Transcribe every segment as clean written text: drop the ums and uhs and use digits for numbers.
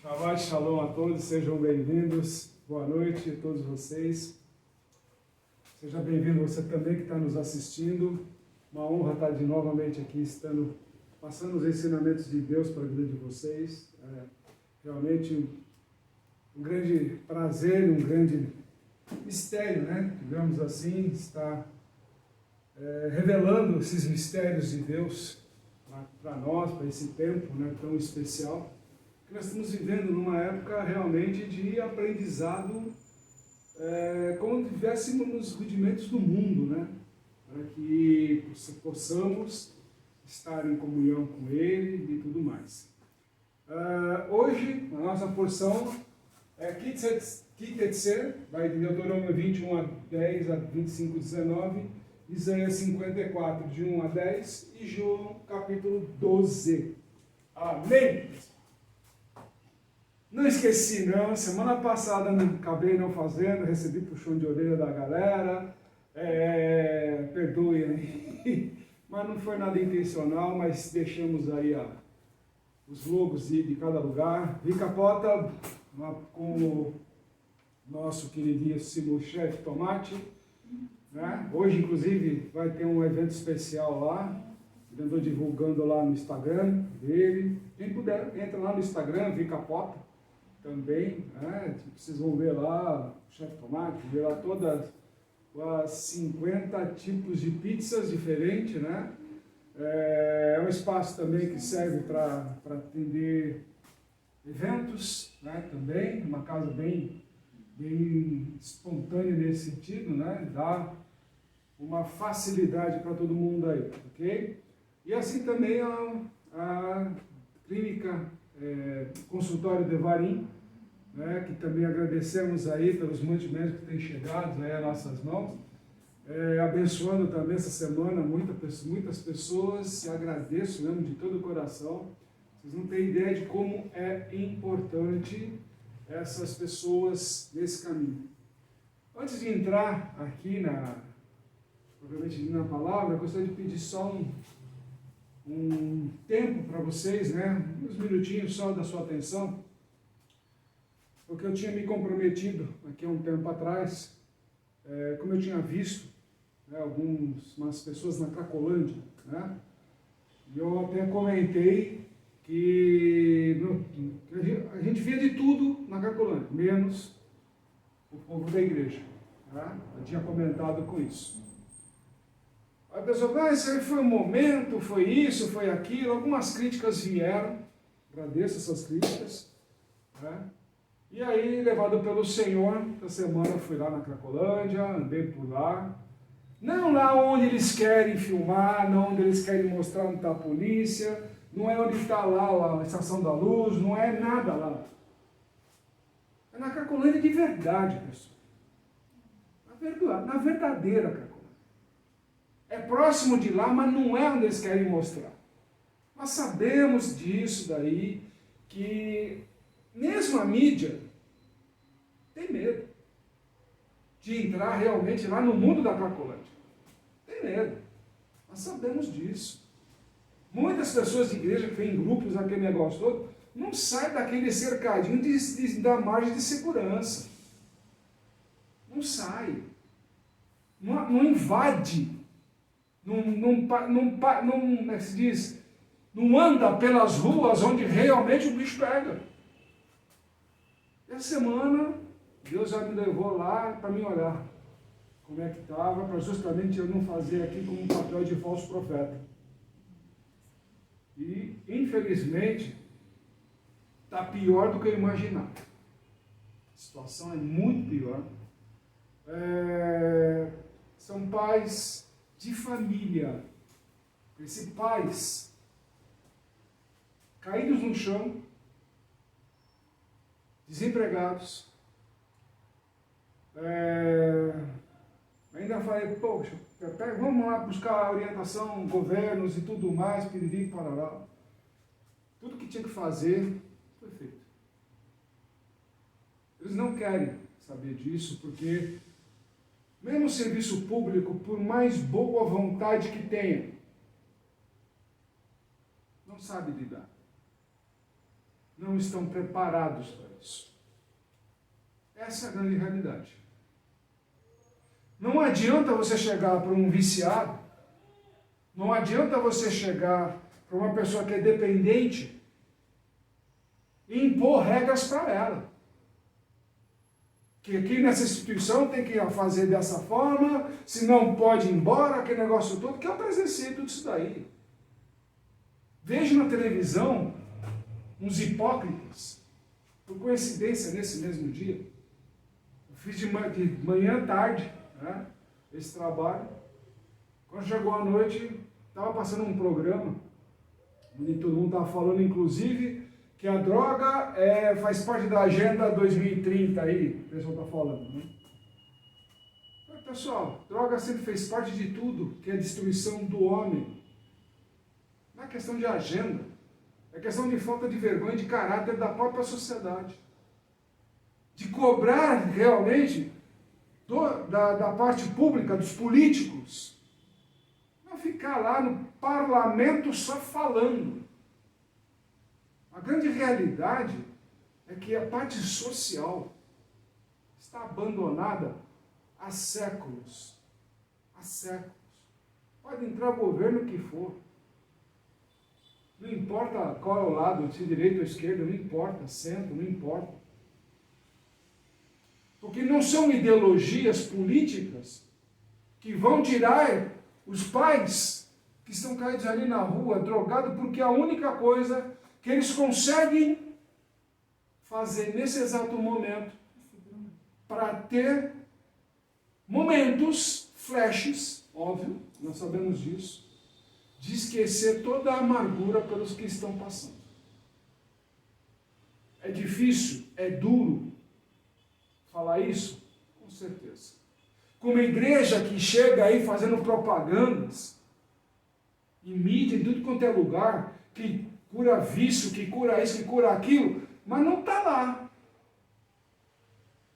Shabbat Shalom a todos, sejam bem-vindos. Boa noite a todos vocês. Seja bem-vindo você também que está nos assistindo. Uma honra estar novamente aqui, passando os ensinamentos de Deus para a vida de vocês. É realmente um grande prazer, um grande mistério, né? Digamos assim, estar revelando esses mistérios de Deus para nós, para esse tempo, né, tão especial. Nós estamos vivendo numa época realmente de aprendizado, como se estivéssemos nos rudimentos do mundo, né? Para que possamos estar em comunhão com Ele e tudo mais. Hoje, a nossa porção é Kitetzer, vai de Deuteronômio 21 a 10 a 25 a 19, Isaías 54, de 1 a 10 e João capítulo 12. Amém! Não esqueci não, semana passada acabei não fazendo, recebi puxão de orelha da galera, perdoe aí, mas não foi nada intencional, mas deixamos aí os logos de cada lugar. Vi capota com o nosso queridíssimo chefe Tomate, né? Hoje inclusive vai ter um evento especial lá, eu estou divulgando lá no Instagram dele. Quem puder, entra lá no Instagram, Vi capota. Também, né? Vocês vão ver lá o chefe Tomate, ver lá todas as 50 tipos de pizzas diferentes, né? É um espaço também que serve para atender eventos, né? Também, uma casa bem espontânea nesse sentido, né? Dá uma facilidade para todo mundo aí, ok? E assim também a clínica, consultório Devarim, né, que também agradecemos aí pelos mantimentos que têm chegado aí às nossas mãos, abençoando também essa semana muitas pessoas, e agradeço mesmo de todo o coração. Vocês não têm ideia de como é importante essas pessoas nesse caminho. Antes de entrar aqui propriamente na palavra, eu gostaria de pedir só um tempo para vocês, né, uns minutinhos só da sua atenção, porque eu tinha me comprometido aqui há um tempo atrás, como eu tinha visto, né, umas pessoas na Cracolândia, né, e eu até comentei que a gente via de tudo na Cracolândia, menos o povo da igreja, né? Eu tinha comentado com isso. Aí a pessoa, isso aí foi um momento, foi isso, foi aquilo, algumas críticas vieram, agradeço essas críticas, né? E aí, levado pelo Senhor, essa semana eu fui lá na Cracolândia, andei por lá, não lá onde eles querem filmar, não onde eles querem mostrar onde está a polícia, não é onde está lá a Estação da Luz, não é nada lá. É na Cracolândia de verdade, pessoal. Na verdadeira Cracolândia. É próximo de lá, mas não é onde eles querem mostrar. Nós sabemos disso daí, que mesmo a mídia tem medo de entrar realmente lá no mundo da Cracolândia. Tem medo. Nós sabemos disso. Muitas pessoas de igreja que vêm em grupos, aquele negócio todo, não saem daquele cercadinho da margem de segurança. Não sai. Não invade. Como é que se diz? Não anda pelas ruas onde realmente o bicho pega. Essa semana, Deus já me levou lá para me olhar como é que estava, para justamente eu não fazer aqui como um papel de falso profeta. E, infelizmente, está pior do que eu imaginava. A situação é muito pior. São pais de família, esses pais caídos no chão, desempregados. Ainda falei, poxa, vamos lá buscar orientação, governos e tudo mais, piriri, parará. Tudo que tinha que fazer foi feito. Eles não querem saber disso, porque mesmo o serviço público, por mais boa vontade que tenha, não sabe lidar. não estão preparados para isso. Essa é a grande realidade. Não adianta você chegar para um viciado, não adianta você chegar para uma pessoa que é dependente e impor regras para ela. Que aqui nessa instituição tem que fazer dessa forma, se não pode ir embora, aquele negócio todo, que eu presenciei tudo isso daí. Vejo na televisão uns hipócritas, por coincidência, nesse mesmo dia. Eu fiz de manhã à tarde, né, esse trabalho. Quando chegou a noite, estava passando um programa, onde todo mundo estava falando, inclusive, que a droga faz parte da Agenda 2030 aí, o pessoal está falando, né? Mas, pessoal, droga sempre fez parte de tudo, que é a destruição do homem. Não é questão de agenda, é questão de falta de vergonha, de caráter da própria sociedade. De cobrar realmente da parte pública, dos políticos, não ficar lá no parlamento só falando. A grande realidade é que a parte social está abandonada há séculos. Há séculos. Pode entrar o governo que for. Não importa qual é o lado, se direita ou esquerda, não importa, centro, não importa. Porque não são ideologias políticas que vão tirar os pais que estão caídos ali na rua, drogados, porque a única coisa que eles conseguem fazer nesse exato momento para ter momentos, flashes, óbvio, nós sabemos disso, de esquecer toda a amargura pelos que estão passando. É difícil, é duro falar isso? Com certeza. Com uma igreja que chega aí fazendo propagandas, em mídia, em tudo quanto é lugar, que cura vício, que cura isso, que cura aquilo, mas não está lá.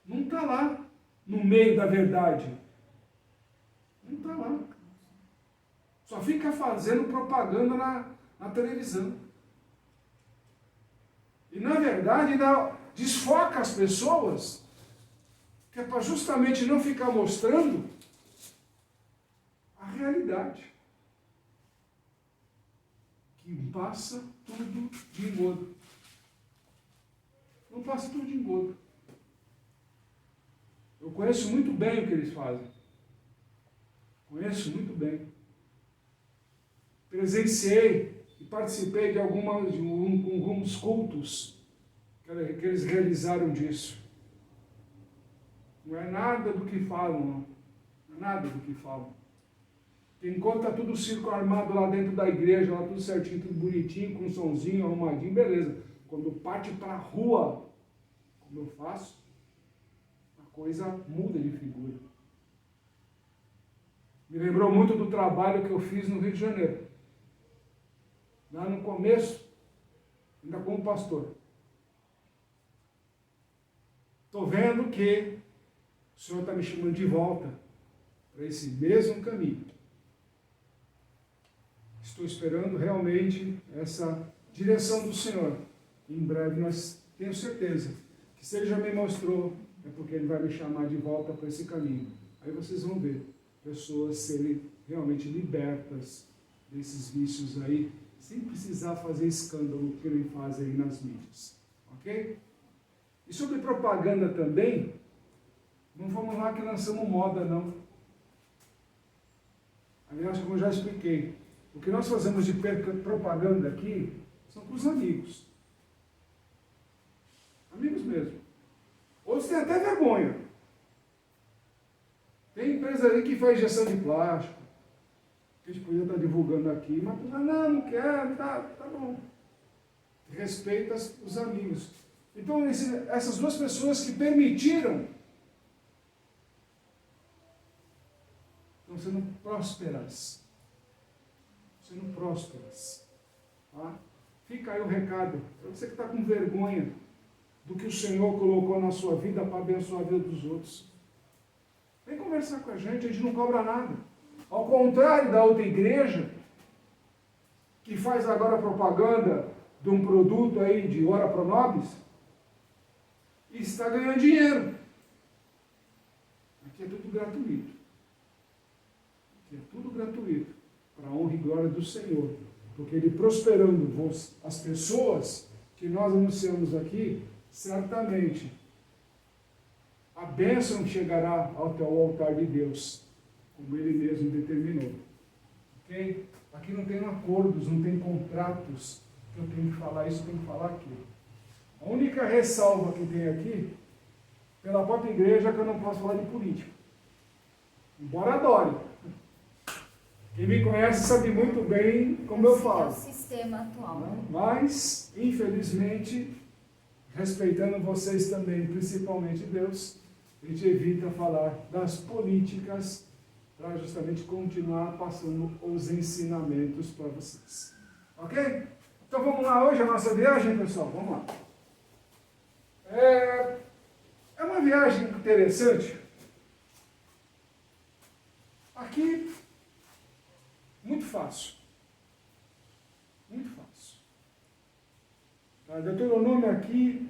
Não está lá, no meio da verdade. Não está lá. Só fica fazendo propaganda na televisão. E na verdade ainda desfoca as pessoas, que é para justamente não ficar mostrando a realidade. Que passa tudo de engodo. Não passa tudo de engodo. Eu conheço muito bem o que eles fazem. Conheço muito bem. Presenciei e participei de alguns cultos que eles realizaram disso. Não é nada do que falam, não. Não é nada do que falam. Enquanto está tudo circo armado lá dentro da igreja, lá tudo certinho, tudo bonitinho, com um sonzinho, arrumadinho, beleza. Quando parte para a rua, como eu faço, a coisa muda de figura. Me lembrou muito do trabalho que eu fiz no Rio de Janeiro. Lá no começo, ainda como pastor. Estou vendo que o Senhor está me chamando de volta para esse mesmo caminho. Estou esperando realmente essa direção do Senhor. Em breve nós tenho certeza que se Ele já me mostrou, é porque Ele vai me chamar de volta para esse caminho. Aí vocês vão ver pessoas serem realmente libertas desses vícios aí, sem precisar fazer escândalo que ele faz aí nas mídias. Ok? E sobre propaganda também, não vamos lá que lançamos moda, não. Aliás, como eu já expliquei, o que nós fazemos de propaganda aqui são para os amigos. Amigos mesmo. Outros têm até vergonha. Tem empresa aí que faz injeção de plástico, que a gente podia estar divulgando aqui, mas não quero, tá bom. Respeita os amigos. Então, essas duas pessoas que permitiram estão sendo prósperas. Sendo prósperas. Tá? Fica aí o recado. Para você que está com vergonha do que o Senhor colocou na sua vida para abençoar a vida dos outros. Vem conversar com a gente não cobra nada. Ao contrário da outra igreja, que faz agora propaganda de um produto aí de ora pro nobis e está ganhando dinheiro. Aqui é tudo gratuito. Aqui é tudo gratuito, para a honra e glória do Senhor. Porque Ele prosperando as pessoas que nós anunciamos aqui, certamente a bênção chegará até o altar de Deus, como Ele mesmo determinou. Ok? Aqui não tem acordos, não tem contratos, que eu tenho que falar isso, eu tenho que falar aquilo. A única ressalva que tem aqui, pela própria igreja, é que eu não posso falar de política. Embora adore. Quem me conhece sabe muito bem como eu falo. É o sistema atual. Né? Mas, infelizmente, respeitando vocês também, principalmente Deus, a gente evita falar das políticas para justamente continuar passando os ensinamentos para vocês. Ok? Então vamos lá hoje a nossa viagem, pessoal? Vamos lá. É uma viagem interessante. Aqui, muito fácil. Muito fácil. Tá? Deuteronômio aqui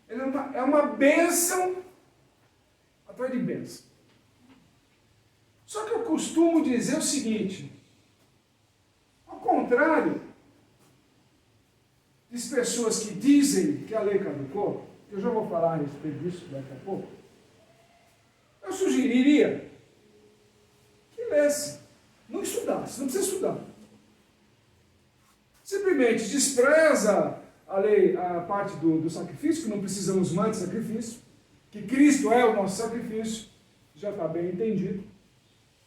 é uma bênção atrás de bênção. Só que eu costumo dizer o seguinte, ao contrário das pessoas que dizem que a lei caducou, eu já vou falar a respeito disso daqui a pouco, eu sugeriria que lesse, não estudasse, não precisa estudar. Simplesmente despreza a lei, a parte do sacrifício, que não precisamos mais de sacrifício, que Cristo é o nosso sacrifício, já está bem entendido,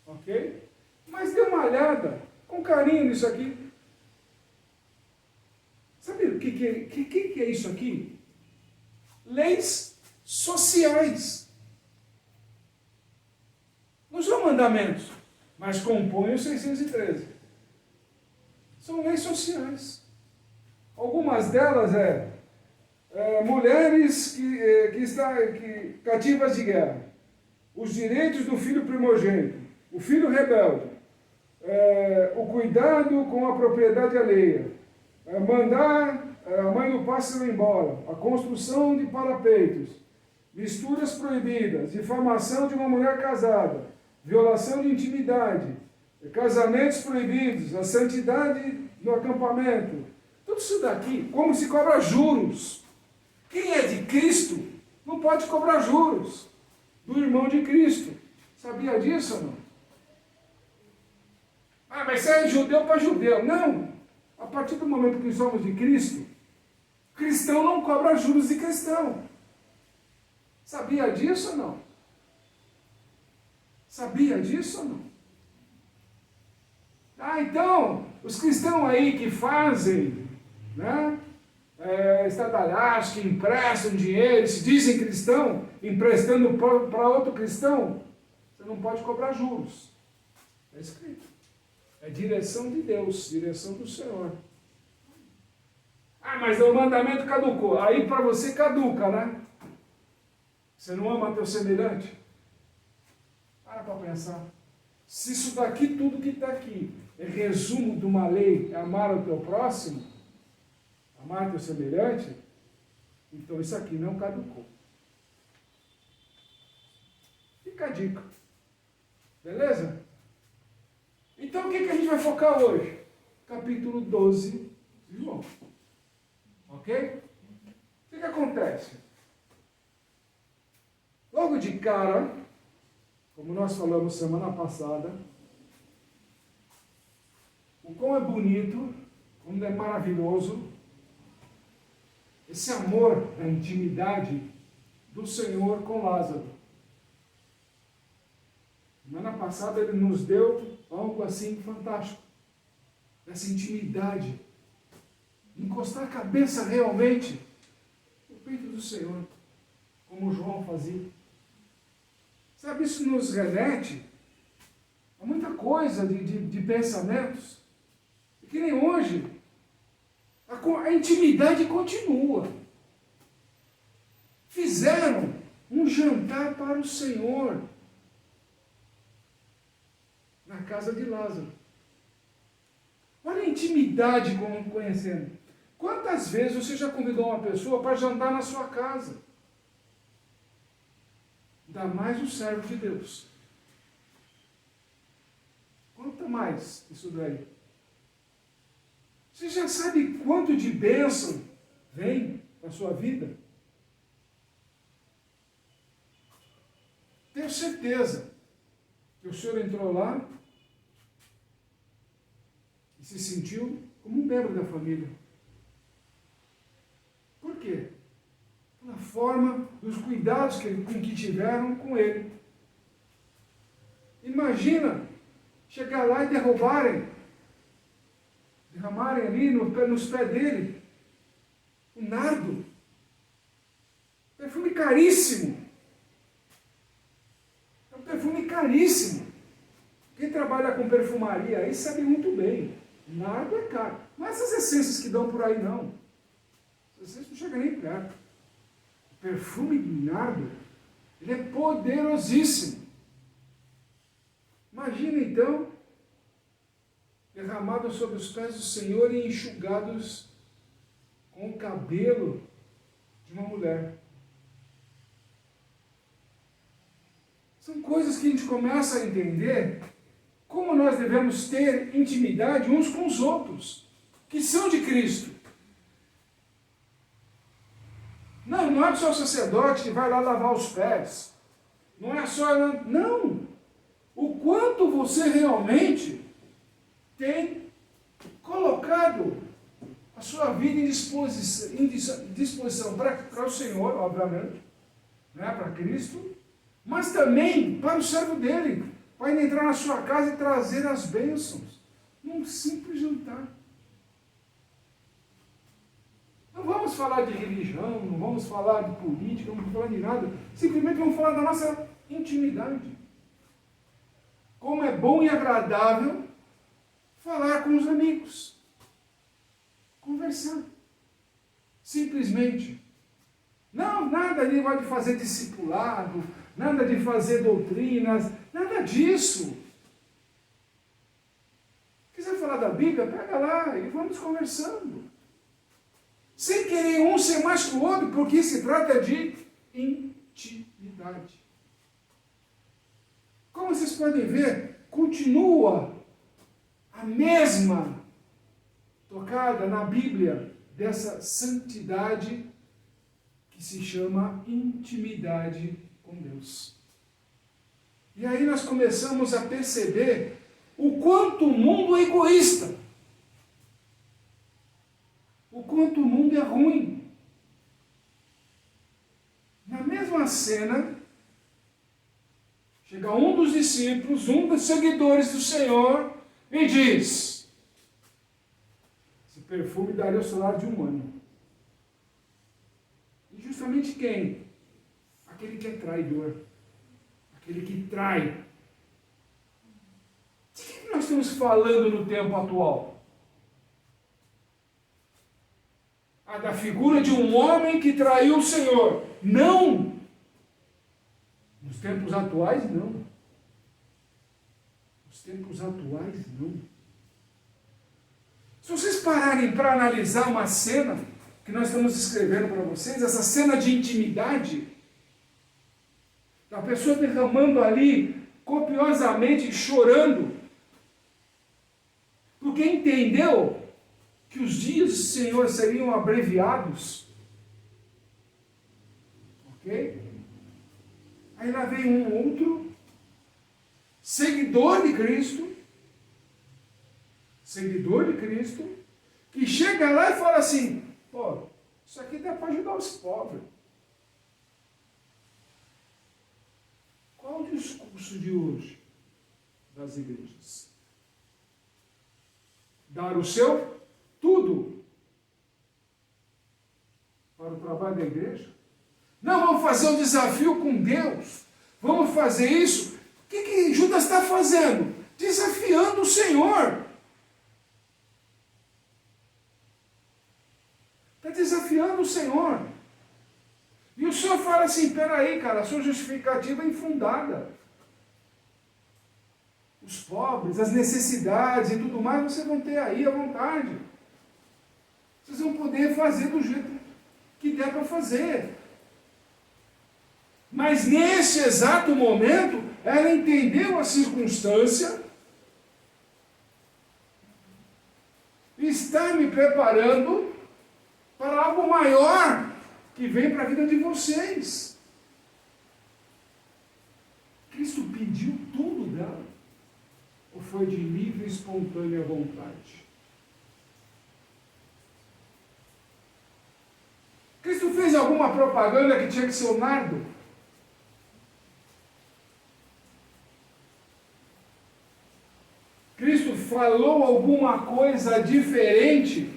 ok? Mas dê uma olhada com carinho nisso aqui. Sabe o que é isso aqui? Leis sociais. Não são mandamentos, mas compõem os 613. São leis sociais. Algumas delas mulheres que cativas de guerra, os direitos do filho primogênito, o filho rebelde, o cuidado com a propriedade alheia, mandar a mãe do pássaro embora, a construção de parapeitos, misturas proibidas, difamação de uma mulher casada, violação de intimidade, casamentos proibidos, a santidade no acampamento. Tudo isso daqui, como se cobra juros. Quem é de Cristo não pode cobrar juros do irmão de Cristo. Sabia disso ou não? Ah, mas você é judeu para judeu. Não. A partir do momento que somos de Cristo, cristão não cobra juros de cristão. Sabia disso ou não? Sabia disso ou não? Ah, então, os cristãos aí que fazem, né, estardalhaço, que emprestam dinheiro, se dizem cristão, emprestando para outro cristão, você não pode cobrar juros. É escrito. É direção de Deus, direção do Senhor. Ah, mas o mandamento caducou. Aí para você caduca, né? Você não ama teu semelhante? Para pensar. Se isso daqui, tudo que está aqui, é resumo de uma lei, é amar o teu próximo, amar teu semelhante, então isso aqui não caducou. Fica a dica. Beleza? Então o que a gente vai focar hoje? Capítulo 12 de João. Ok? O que acontece? Logo de cara, como nós falamos semana passada, o quão é bonito, como é maravilhoso, esse amor da intimidade do Senhor com Lázaro. Semana passada ele nos deu algo assim fantástico, essa intimidade, encostar a cabeça realmente no peito do Senhor, como João fazia. Sabe, isso nos remete a muita coisa de pensamentos, e que nem hoje, a intimidade continua. Fizeram um jantar para o Senhor na casa de Lázaro. Olha a intimidade como conhecendo. Quantas vezes você já convidou uma pessoa para jantar na sua casa? Ainda mais o servo de Deus. Quanto mais isso daí? Você já sabe quanto de bênção vem na sua vida? Tenho certeza que o senhor entrou lá e se sentiu como um membro da família. Por quê? Pela forma dos cuidados com que tiveram com ele. Imagina chegar lá e derramarem ali nos pés dele o nardo, perfume caríssimo. É um perfume caríssimo. Quem trabalha com perfumaria aí sabe muito bem. Nardo é caro. Não é essas essências que dão por aí, não. Essas essências não chegam nem perto. O perfume de nardo, ele é poderosíssimo. Imagina então, derramados sobre os pés do Senhor e enxugados com o cabelo de uma mulher. São coisas que a gente começa a entender como nós devemos ter intimidade uns com os outros, que são de Cristo. Não é só o sacerdote que vai lá lavar os pés. Não é só... Não! O quanto você realmente tem colocado a sua vida em disposição para o Senhor, obviamente, né, para Cristo, mas também para o servo dele, para ele entrar na sua casa e trazer as bênçãos, num simples jantar. Não vamos falar de religião, não vamos falar de política, não vamos falar de nada, simplesmente vamos falar da nossa intimidade. Como é bom e agradável falar com os amigos. Conversar. Simplesmente. Não, nada de fazer discipulado, nada de fazer doutrinas, nada disso. Quiser falar da Bíblia, pega lá e vamos conversando. Sem querer um ser mais que o outro, porque se trata de intimidade. Como vocês podem ver, continua a mesma tocada na Bíblia dessa santidade que se chama intimidade com Deus. E aí nós começamos a perceber o quanto o mundo é egoísta, o quanto o mundo é ruim. Na mesma cena, chega um dos discípulos, um dos seguidores do Senhor, e diz: esse perfume daria o salário de um ano. E justamente quem? Aquele que é traidor. Aquele que trai. De que nós estamos falando no tempo atual? Da figura de um homem que traiu o Senhor. Não! Nos tempos atuais, não. Nos tempos atuais, não. Se vocês pararem para analisar uma cena que nós estamos escrevendo para vocês, essa cena de intimidade, da pessoa derramando ali copiosamente, chorando, porque entendeu que os dias do Senhor seriam abreviados. Ok? Aí lá vem um outro seguidor de Cristo, que chega lá e fala assim: pô, isso aqui dá para ajudar os pobres. Qual o discurso de hoje das igrejas? Dar o seu tudo para o trabalho da igreja? Não, vamos fazer um desafio com Deus. Vamos fazer isso. O que Judas está fazendo? Desafiando o Senhor. Está desafiando o Senhor. E o Senhor fala assim: peraí, cara, a sua justificativa é infundada. Os pobres, as necessidades e tudo mais, vocês vão ter aí à vontade. Vocês vão poder fazer do jeito que der para fazer. Mas nesse exato momento, ela entendeu a circunstância e está me preparando para algo maior que vem para a vida de vocês. Cristo pediu tudo dela? Ou foi de livre e espontânea vontade? Cristo fez alguma propaganda que tinha que ser o nardo? Cristo falou alguma coisa diferente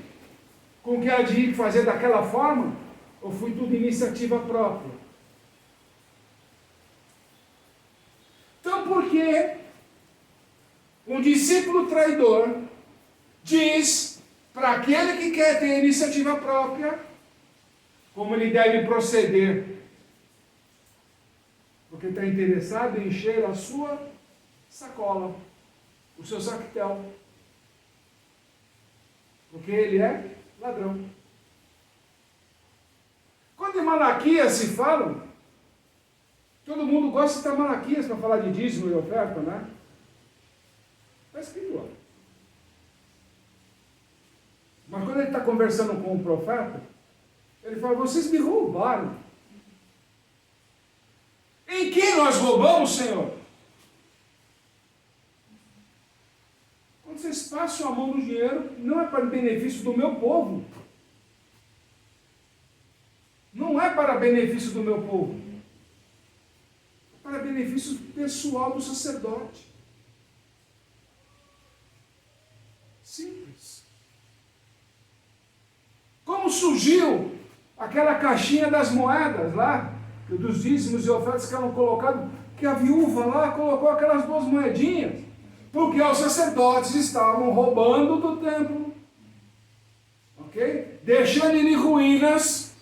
com que ela tinha que fazer daquela forma? Ou foi tudo iniciativa própria? Então, por que um discípulo traidor diz para aquele que quer ter iniciativa própria como ele deve proceder? Porque está interessado em encher a sua sacola, o seu saquetel. Porque ele é ladrão. Quando em Malaquias se fala, todo mundo gosta de citar Malaquias para falar de dízimo e oferta, né? Está escrito lá. Mas quando ele está conversando com o profeta, ele fala: vocês me roubaram. Em que nós roubamos, Senhor? Quando vocês passam a mão no dinheiro, não é para benefício do meu povo. Não é para benefício do meu povo. É para benefício pessoal do sacerdote. Simples. Como surgiu aquela caixinha das moedas lá, dos dízimos e ofertas que eram colocados, que a viúva lá colocou aquelas 2 moedinhas? Porque os sacerdotes estavam roubando do templo, ok? Deixando ele em ruínas.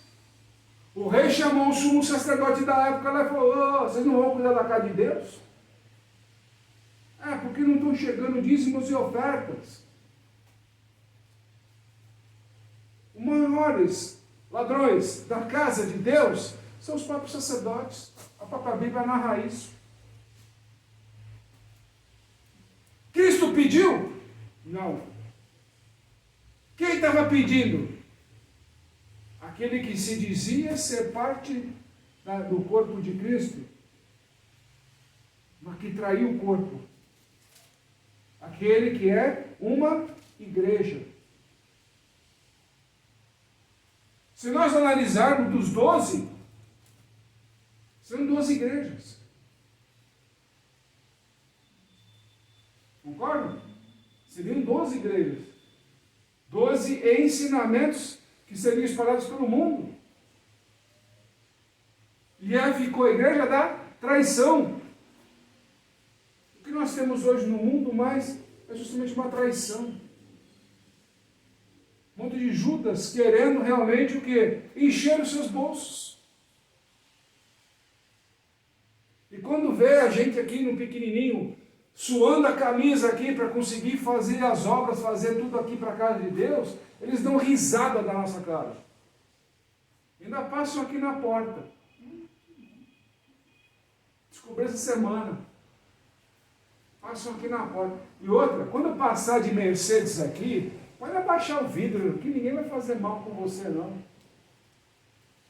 O rei chamou o sumo sacerdote da época lá e falou: vocês não vão cuidar da casa de Deus? Porque não estão chegando dízimos e ofertas. Os maiores ladrões da casa de Deus são os próprios sacerdotes. A própria Bíblia narra isso. Cristo pediu? Não. Quem estava pedindo? Aquele que se dizia ser parte do corpo de Cristo, mas que traiu o corpo. Aquele que é uma igreja. Se nós analisarmos dos 12, são 12 igrejas. Concordam? Seriam 12 igrejas. 12 ensinamentos que seriam espalhados pelo mundo. E aí ficou a igreja da traição. O que nós temos hoje no mundo mais é justamente uma traição. Um monte de Judas querendo realmente o quê? Encher os seus bolsos. E quando vê a gente aqui no pequenininho, suando a camisa aqui para conseguir fazer as obras, fazer tudo aqui para a casa de Deus, eles dão risada da nossa cara. Ainda passam aqui na porta. Descobri essa semana. Passam aqui na porta. E outra, quando eu passar de Mercedes aqui, pode abaixar o vidro, que ninguém vai fazer mal com você, não.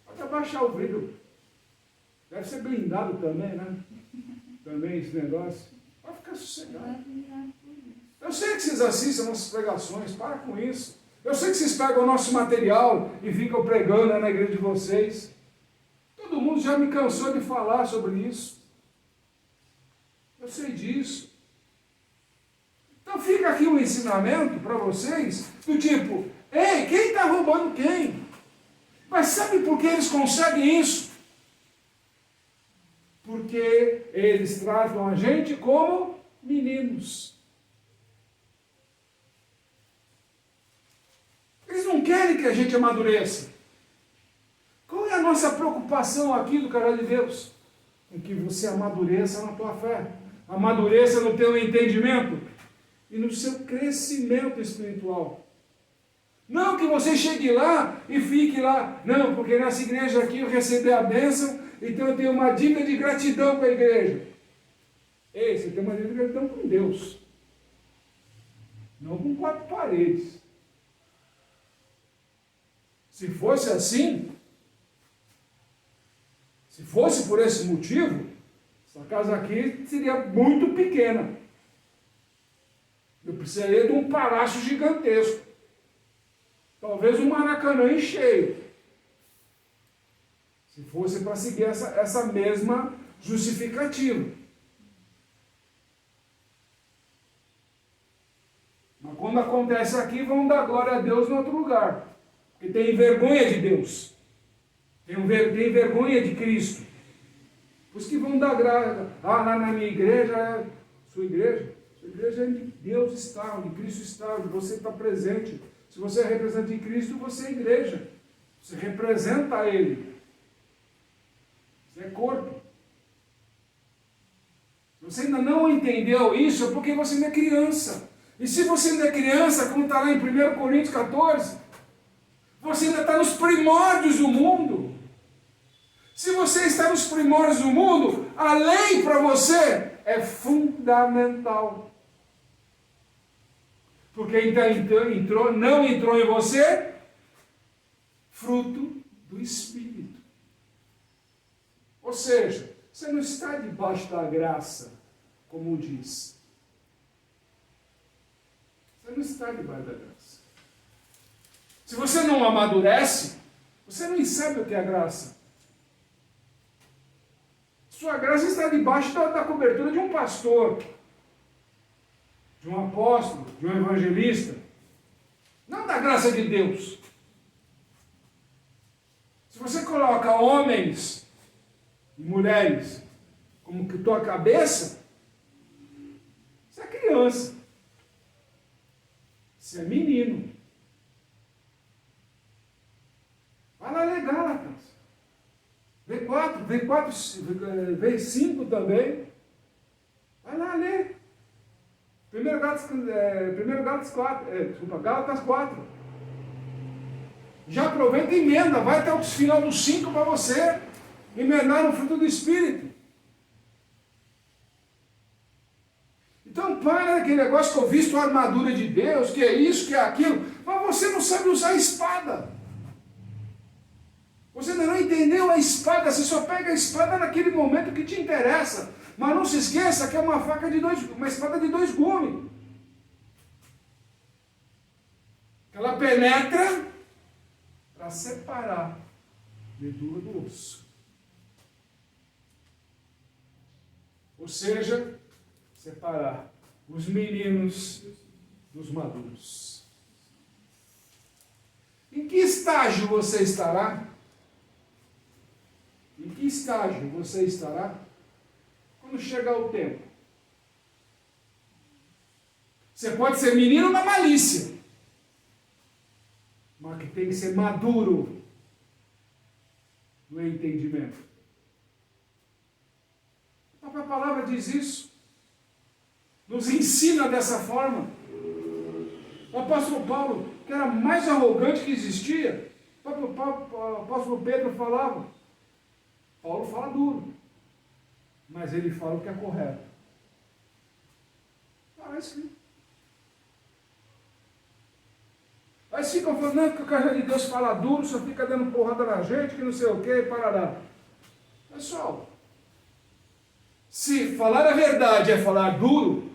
Pode abaixar o vidro. Deve ser blindado também, né? Também esse negócio. Vai ficar sossegado. Eu sei que vocês assistem nossas pregações, para com isso. Eu sei que vocês pegam o nosso material e ficam pregando na igreja de vocês. Todo mundo já me cansou de falar sobre isso. Eu sei disso. Então fica aqui um ensinamento para vocês, do tipo: ei, quem está roubando quem? Mas sabe por que eles conseguem isso? Porque eles tratam a gente como meninos. Eles não querem que a gente amadureça. Qual é a nossa preocupação aqui do canal de Deus? Com que você amadureça na tua fé, amadureça no teu entendimento e no seu crescimento espiritual. Não que você chegue lá e fique lá. Não, porque nessa igreja aqui eu recebi a bênção, então eu tenho uma dívida de gratidão com a igreja. Ei, você tem uma dívida de gratidão com Deus. Não com 4 paredes. Se fosse assim, se fosse por esse motivo, essa casa aqui seria muito pequena. Eu precisaria de um palácio gigantesco. Talvez um Maracanã cheio. Se fosse para seguir essa mesma justificativa. Mas quando acontece aqui, vão dar glória a Deus em outro lugar. Porque tem vergonha de Deus. Tem vergonha de Cristo. Os que vão dar graça. Lá na minha igreja, sua igreja é onde Deus está, onde Cristo está, onde você está presente. Se você é representante de Cristo, você é igreja. Você representa Ele. Você é corpo. Se você ainda não entendeu isso, é porque você ainda é criança. E se você ainda é criança, como está lá em 1 Coríntios 14, você ainda está nos primórdios do mundo. Se você está nos primórdios do mundo, a lei para você é fundamental. Porque então não entrou em você fruto do Espírito. Ou seja, você não está debaixo da graça, como diz. Você não está debaixo da graça. Se você não amadurece, você nem sabe o que é a graça. Sua graça está debaixo da cobertura de um pastor, de um apóstolo, de um evangelista. Não da graça de Deus. Se você coloca homens e mulheres como que tua cabeça, você é criança. Você é menino. Vai lá ler Gálatas. V5 também. Vai lá ler. Gálatas 4. Já aproveita e emenda. Vai até o final do 5 para você emendar no fruto do Espírito. Então para aquele negócio que eu visto a armadura de Deus, que é isso, que é aquilo. Mas você não sabe usar a espada. Você ainda não entendeu a espada, você só pega a espada naquele momento que te interessa. Mas não se esqueça que é uma espada de 2 gumes. Ela penetra para separar medula do osso. Ou seja, separar os meninos dos maduros. Em que estágio você estará? Em que estágio você estará quando chegar o tempo? Você pode ser menino na malícia, mas que tem que ser maduro no entendimento. A própria palavra diz isso. Nos ensina dessa forma. O apóstolo Paulo, que era mais arrogante que existia, o apóstolo Pedro falava. Paulo fala duro, mas ele fala o que é correto. Está escrito. Aí ficam falando, não, que o carro de Deus fala duro, só fica dando porrada na gente, que não sei o que, parará. Pessoal, se falar a verdade é falar duro,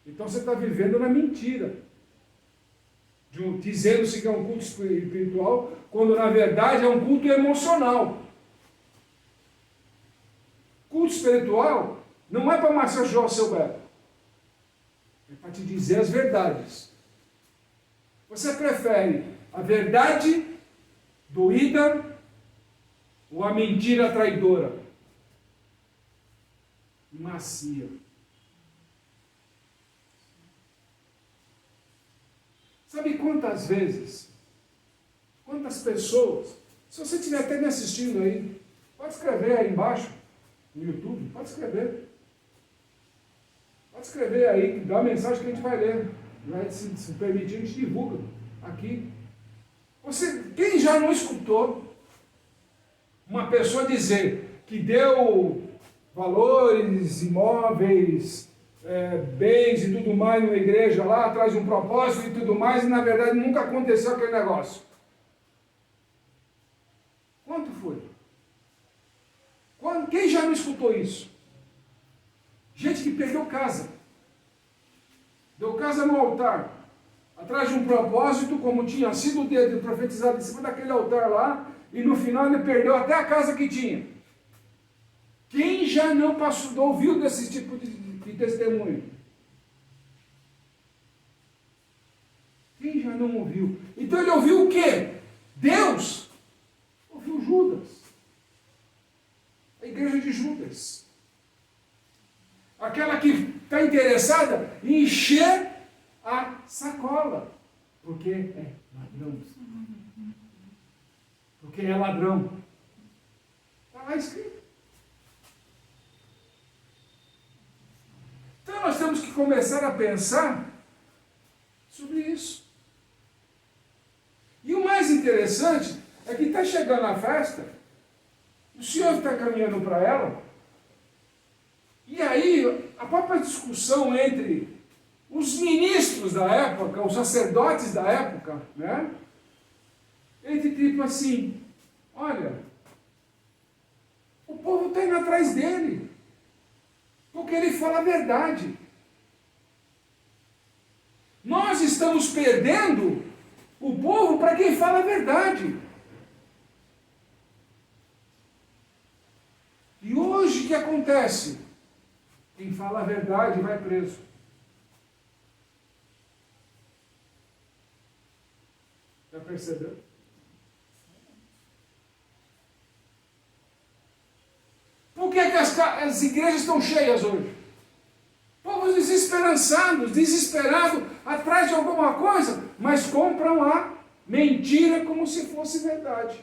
então você está vivendo na mentira. Dizendo-se que é um culto espiritual, quando na verdade é um culto emocional. Culto espiritual não é para massagear o seu ego. É para te dizer as verdades. Você prefere a verdade doída ou a mentira traidora? Macia. Sabe quantas vezes, quantas pessoas, se você estiver até me assistindo aí, pode escrever aí embaixo, no YouTube, pode escrever. Pode escrever aí, dá uma mensagem que a gente vai ler. Vai se permitir, a gente divulga. aqui. Quem já não escutou uma pessoa dizer que deu valores, imóveis, bens e tudo mais numa igreja lá, atrás de um propósito e tudo mais, e na verdade nunca aconteceu aquele negócio? Quanto foi? Quem já não escutou isso? Gente que perdeu casa. Deu casa no altar, atrás de um propósito, como tinha sido profetizado em cima daquele altar lá, e no final ele perdeu até a casa que tinha. Quem já não ouviu desse tipo de testemunho? Quem já não ouviu? Então ele ouviu o quê? Deus ouviu Judas. A igreja de Judas. Aquela que está interessada em encher a sacola. Porque é ladrão. Porque é ladrão. Está lá escrito. Então nós temos que começar a pensar sobre isso. E o mais interessante é que está chegando a festa, o senhor está caminhando para ela, e aí a própria discussão entre os ministros da época, os sacerdotes da época, né? Entre tipo assim, olha, o povo está indo atrás dele, porque ele fala a verdade. Nós estamos perdendo o povo para quem fala a verdade. E hoje o que acontece? Quem fala a verdade vai preso. Já percebeu? Por que as igrejas estão cheias hoje? Povos desesperançados, desesperados, atrás de alguma coisa, mas compram a mentira como se fosse verdade.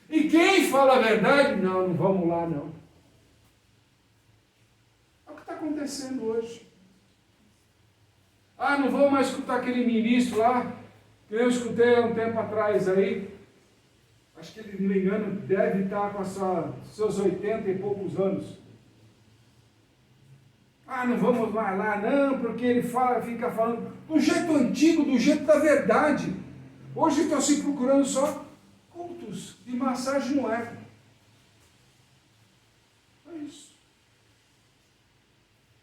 E quem fala a verdade, não vamos lá não. É o que está acontecendo hoje. Não vou mais escutar aquele ministro lá, que eu escutei há um tempo atrás aí. Acho que ele, não me engano, deve estar com seus 80 e poucos anos. Não vamos mais lá, não, porque ele fica falando do jeito antigo, do jeito da verdade. Hoje estão se procurando só cultos de massagem no ego. Só isso.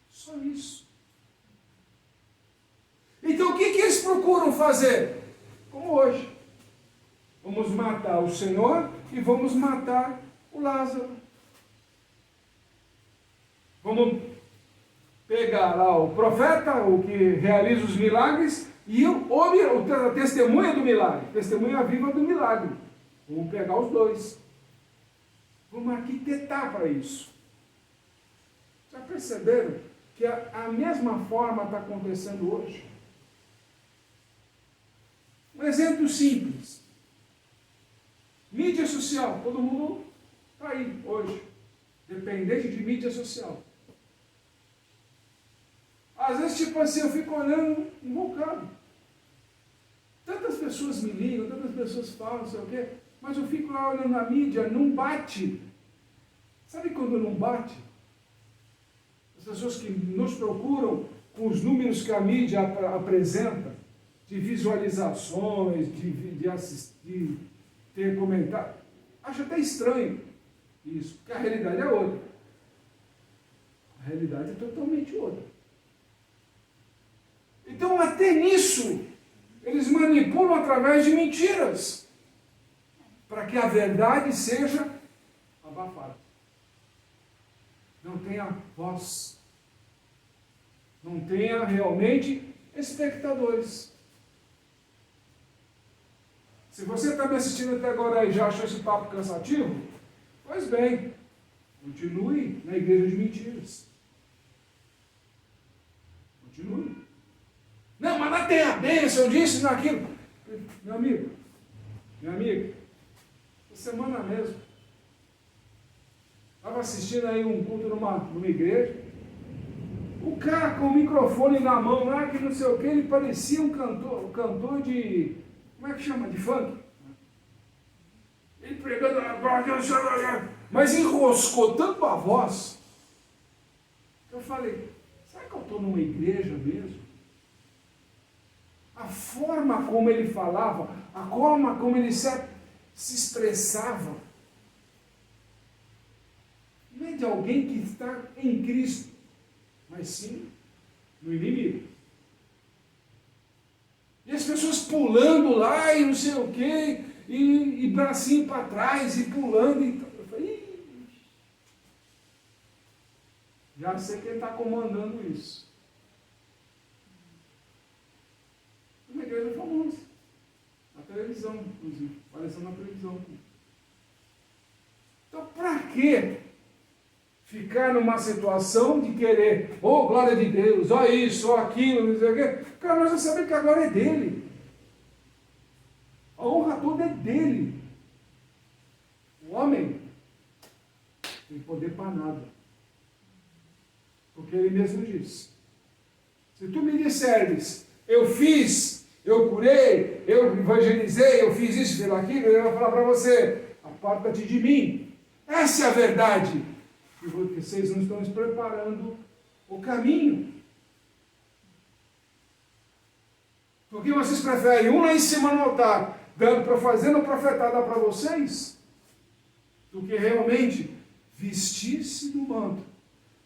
Só isso. Então o que eles procuram fazer? Como hoje. Vamos matar o Senhor e vamos matar o Lázaro. Vamos pegar lá o profeta, o que realiza os milagres, e a testemunha do milagre, testemunha viva do milagre. Vamos pegar os dois. Vamos arquitetar para isso. Já perceberam que a mesma forma está acontecendo hoje? Um exemplo simples. Mídia social. Todo mundo está aí hoje. Dependente de mídia social. Às vezes, tipo assim, eu fico olhando um bocado. Tantas pessoas me ligam, tantas pessoas falam, não sei o quê, mas eu fico lá olhando a mídia, não bate. Sabe quando não bate? As pessoas que nos procuram com os números que a mídia apresenta, de visualizações, de assistir, ter comentário, acho até estranho isso, porque a realidade é outra. A realidade é totalmente outra. Então, até nisso, eles manipulam através de mentiras, para que a verdade seja abafada. Não tenha voz. Não tenha realmente espectadores. Se você está me assistindo até agora e já achou esse papo cansativo, pois bem, continue na igreja de mentiras. Continue. Não, mas lá tem a bênção disso e naquilo. Meu amigo, minha amiga, essa semana mesmo, estava assistindo aí um culto numa igreja, O cara com o microfone na mão lá, que não sei o que, ele parecia um cantor de, como é que chama? De funk. Ele pregando, mas enroscou tanto a voz, que eu falei, será que eu estou numa igreja mesmo? A forma como ele falava, a forma como ele se expressava, não é de alguém que está em Cristo, mas sim no inimigo. E as pessoas pulando lá e não sei o quê, e bracinho para trás, e pulando. Eu falei, já sei quem está comandando isso. Uma igreja famosa, na televisão, inclusive, apareceu na televisão. Então, para quê ficar numa situação de querer, oh, glória de Deus, ó isso, ó aquilo, não sei o quê? Cara, nós já sabemos que a glória é dele. A honra toda é dele. O homem tem poder para nada. Porque ele mesmo disse, se tu me disseres, eu fiz, eu curei, eu evangelizei, eu fiz isso, fiz aquilo, eu vou falar para você, aparta-te de mim. Essa é a verdade. E vocês não estão preparando o caminho. Porque vocês preferem um lá em cima no altar, fazendo profetada para vocês, do que realmente vestir-se do manto,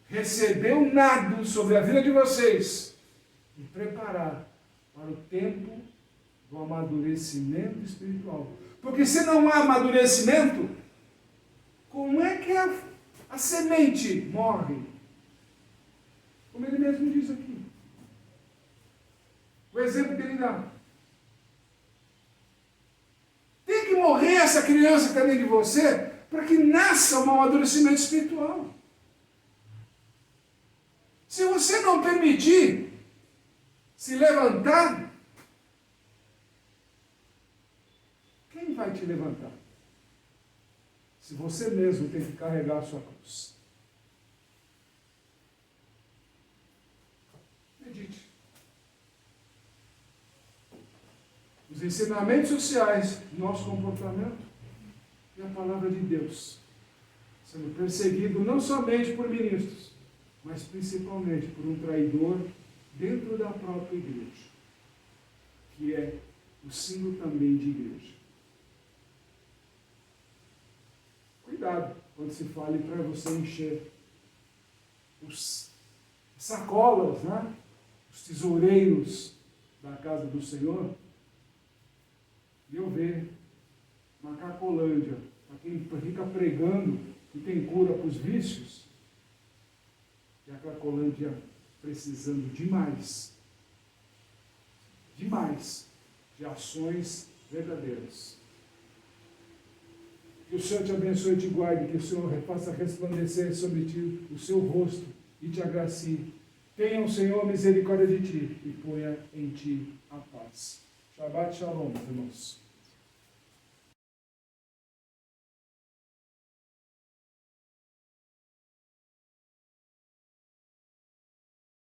receber o nado sobre a vida de vocês e preparar para o tempo do amadurecimento espiritual. Porque se não há amadurecimento, como é que a semente morre? Como ele mesmo diz aqui. O exemplo que ele dá. Tem que morrer essa criança que está dentro de você para que nasça um amadurecimento espiritual. Se você não permitir se levantar, quem vai te levantar? Se você mesmo tem que carregar a sua cruz. Medite. Os ensinamentos sociais, nosso comportamento e a palavra de Deus. Sendo perseguido não somente por ministros, mas principalmente por um traidor dentro da própria igreja, que é o símbolo também de igreja. Cuidado quando se fale para você encher os sacolas, né? Os tesoureiros da casa do Senhor, e eu ver uma Cracolândia, para quem fica pregando que tem cura para os vícios, e a Cracolândia precisando demais de ações verdadeiras. Que o Senhor te abençoe e te guarde, que o Senhor faça resplandecer sobre ti o seu rosto e te agracie. Tenha o Senhor misericórdia de ti e ponha em ti a paz. Shabbat Shalom, irmãos.